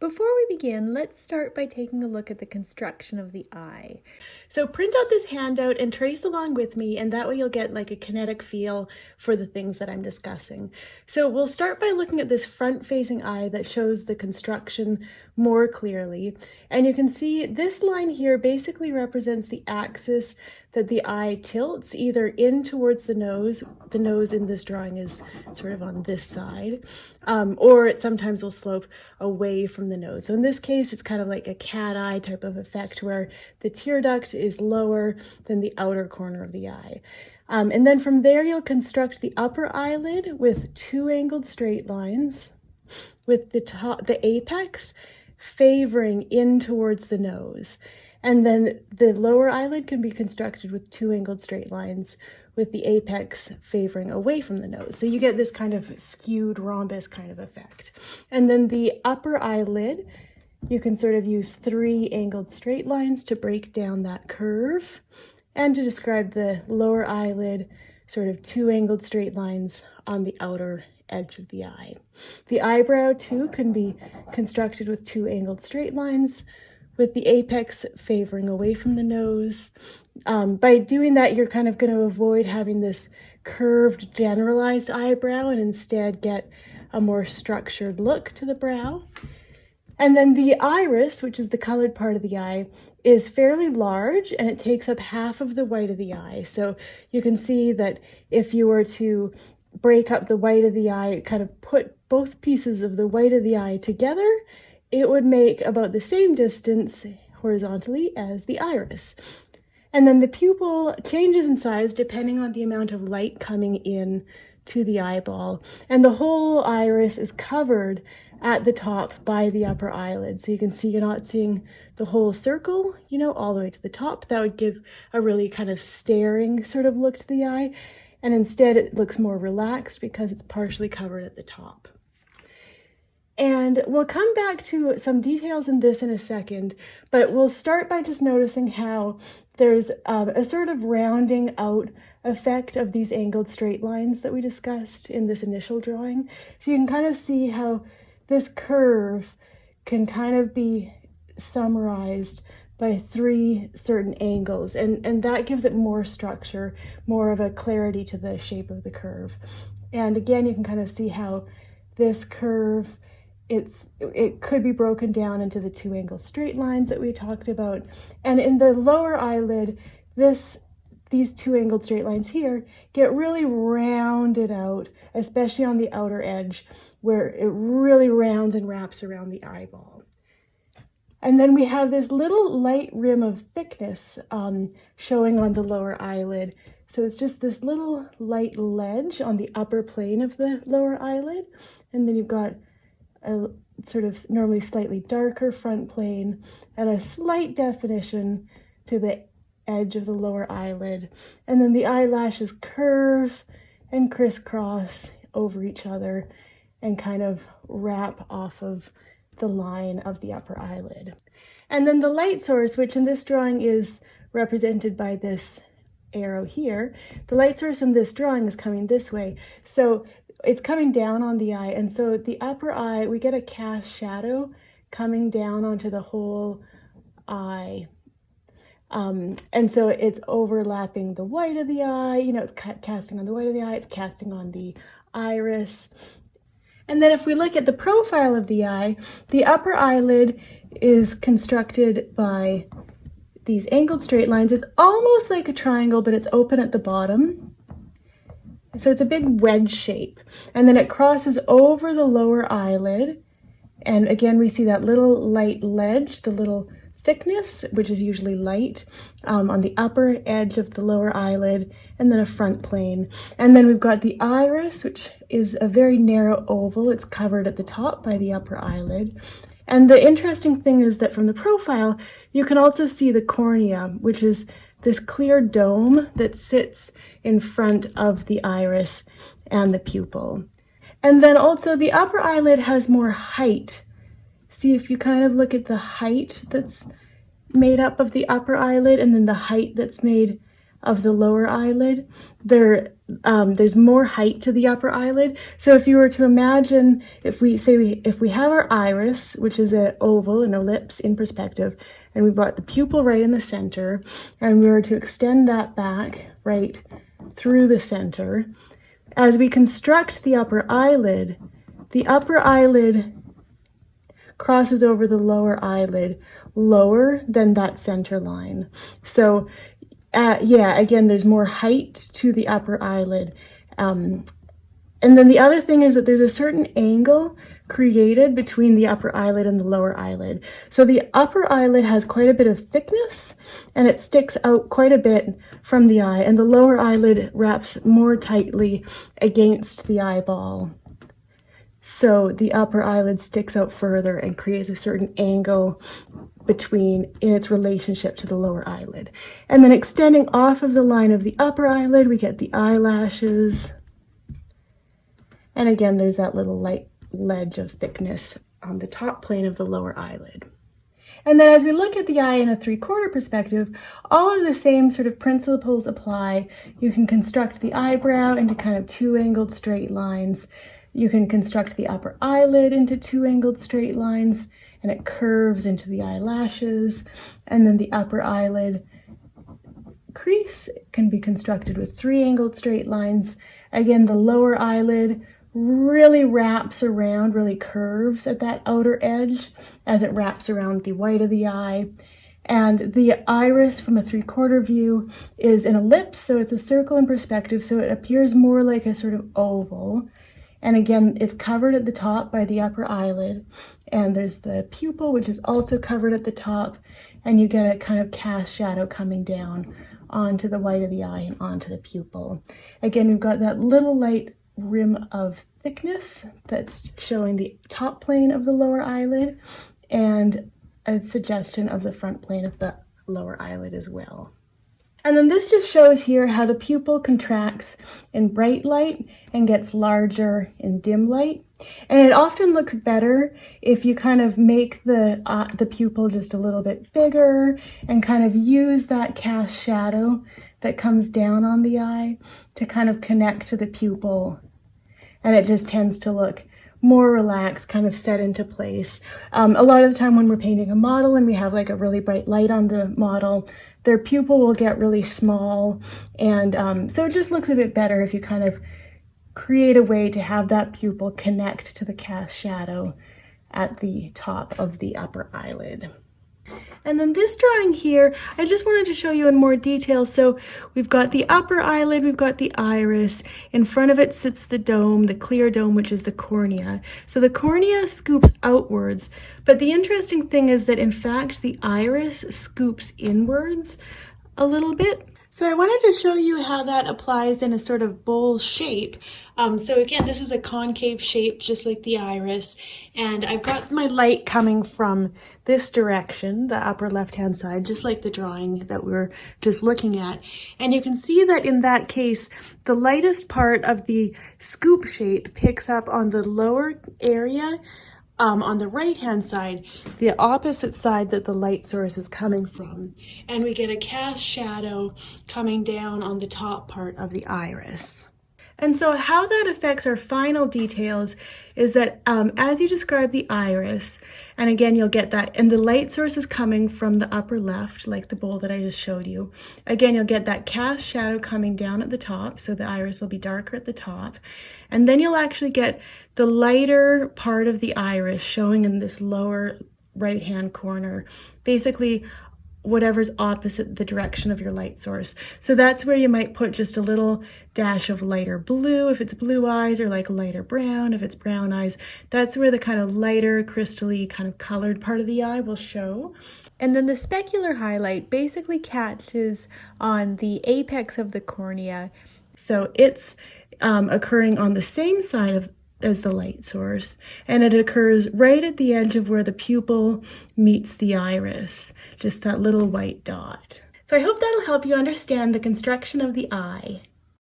Before we begin, let's start by taking a look at the construction of the eye. So print out this handout and trace along with me, and that way you'll get like a kinetic feel for the things that I'm discussing. So we'll start by looking at this front-facing eye that shows the construction more clearly. And you can see this line here basically represents the axis that the eye tilts either in towards the nose. The nose in this drawing is sort of on this side, or it sometimes will slope away from the nose. So in this case, it's kind of like a cat eye type of effect where the tear duct is lower than the outer corner of the eye. And then from there, you'll construct the upper eyelid with two angled straight lines with the apex favoring in towards the nose. And then the lower eyelid can be constructed with two angled straight lines with the apex favoring away from the nose. So you get this kind of skewed rhombus kind of effect. And then the upper eyelid, you can sort of use three angled straight lines to break down that curve. And to describe the lower eyelid, sort of two angled straight lines on the outer edge of the eye. The eyebrow too can be constructed with two angled straight lines with the apex favoring away from the nose. By doing that, you're kind of going to avoid having this curved generalized eyebrow and instead get a more structured look to the brow. And then the iris, which is the colored part of the eye, is fairly large and it takes up half of the white of the eye. So you can see that if you were to break up the white of the eye, kind of put both pieces of the white of the eye together, it would make about the same distance horizontally as the iris. And then the pupil changes in size depending on the amount of light coming in to the eyeball. And the whole iris is covered at the top by the upper eyelid. So you can see you're not seeing the whole circle, all the way to the top. That would give a really kind of staring sort of look to the eye. And instead it looks more relaxed because it's partially covered at the top. And we'll come back to some details in this in a second, but we'll start by just noticing how there's a sort of rounding out effect of these angled straight lines that we discussed in this initial drawing. So you can kind of see how this curve can kind of be summarized by three certain angles, and that gives it more structure, more of a clarity to the shape of the curve. And again, you can kind of see how this curve, it could be broken down into the two angled straight lines that we talked about. And in the lower eyelid, these two angled straight lines here get really rounded out, especially on the outer edge, where it really rounds and wraps around the eyeball. And then we have this little light rim of thickness showing on the lower eyelid. So it's just this little light ledge on the upper plane of the lower eyelid. And then you've got a sort of normally slightly darker front plane and a slight definition to the edge of the lower eyelid. And then the eyelashes curve and crisscross over each other and kind of wrap off of the line of the upper eyelid. And then the light source, which in this drawing is represented by this arrow here, the light source in this drawing is coming this way. So it's coming down on the eye, and so the upper eye, we get a cast shadow coming down onto the whole eye. And so it's overlapping the white of the eye, it's casting on the white of the eye, it's casting on the iris. And then if we look at the profile of the eye, the upper eyelid is constructed by these angled straight lines. It's almost like a triangle, but it's open at the bottom. So it's a big wedge shape. And then it crosses over the lower eyelid. And again, we see that little light ledge, the little thickness, which is usually light, on the upper edge of the lower eyelid, and then a front plane. And then we've got the iris, which is a very narrow oval. It's covered at the top by the upper eyelid. And the interesting thing is that from the profile, you can also see the cornea, which is this clear dome that sits in front of the iris and the pupil. And then also the upper eyelid has more height. See, if you kind of look at the height that's made up of the upper eyelid and then the height that's made of the lower eyelid, there's more height to the upper eyelid. So if you were to imagine, if we have our iris, which is an oval, an ellipse in perspective, and we've got the pupil right in the center, and we were to extend that back right through the center, as we construct the upper eyelid crosses over the lower eyelid lower than that center line. So again, there's more height to the upper eyelid. And then the other thing is that there's a certain angle created between the upper eyelid and the lower eyelid. So the upper eyelid has quite a bit of thickness and it sticks out quite a bit from the eye, and the lower eyelid wraps more tightly against the eyeball. So the upper eyelid sticks out further and creates a certain angle in its relationship to the lower eyelid. And then extending off of the line of the upper eyelid, we get the eyelashes. And again, there's that little light ledge of thickness on the top plane of the lower eyelid. And then as we look at the eye in a 3/4 perspective, all of the same sort of principles apply. You can construct the eyebrow into kind of 2 angled straight lines. You can construct the upper eyelid into 2 angled straight lines, and it curves into the eyelashes. And then the upper eyelid crease can be constructed with 3 angled straight lines. Again, the lower eyelid really wraps around, really curves at that outer edge as it wraps around the white of the eye. And the iris from a 3/4 view is an ellipse, so it's a circle in perspective, so it appears more like a sort of oval. And again, it's covered at the top by the upper eyelid. And there's the pupil, which is also covered at the top. And you get a kind of cast shadow coming down onto the white of the eye and onto the pupil. Again, we've got that little light rim of thickness that's showing the top plane of the lower eyelid, and a suggestion of the front plane of the lower eyelid as well. And then this just shows here how the pupil contracts in bright light and gets larger in dim light. And it often looks better if you kind of make the pupil just a little bit bigger and kind of use that cast shadow that comes down on the eye to kind of connect to the pupil. And it just tends to look more relaxed, kind of set into place. A lot of the time when we're painting a model and we have like a really bright light on the model, their pupil will get really small. And so it just looks a bit better if you kind of create a way to have that pupil connect to the cast shadow at the top of the upper eyelid. And then this drawing here, I just wanted to show you in more detail. So we've got the upper eyelid, we've got the iris. In front of it sits the dome, the clear dome, which is the cornea. So the cornea scoops outwards, but the interesting thing is that in fact the iris scoops inwards a little bit. So I wanted to show you how that applies in a sort of bowl shape. So again, this is a concave shape, just like the iris. And I've got my light coming from this direction, the upper left-hand side, just like the drawing that we were just looking at. And you can see that in that case, the lightest part of the scoop shape picks up on the lower area on the right-hand side, the opposite side that the light source is coming from. And we get a cast shadow coming down on the top part of the iris. And so how that affects our final details is that as you describe the iris, and again, you'll get that, and the light source is coming from the upper left, like the bowl that I just showed you. Again, you'll get that cast shadow coming down at the top, so the iris will be darker at the top. And then you'll actually get the lighter part of the iris showing in this lower right-hand corner, basically whatever's opposite the direction of your light source. So that's where you might put just a little dash of lighter blue if it's blue eyes, or like lighter brown if it's brown eyes. That's where the kind of lighter, crystally, kind of colored part of the eye will show. And then the specular highlight basically catches on the apex of the cornea. So it's occurring on the same side as the light source, and it occurs right at the edge of where the pupil meets the iris, just that little white dot. So I hope that'll help you understand the construction of the eye.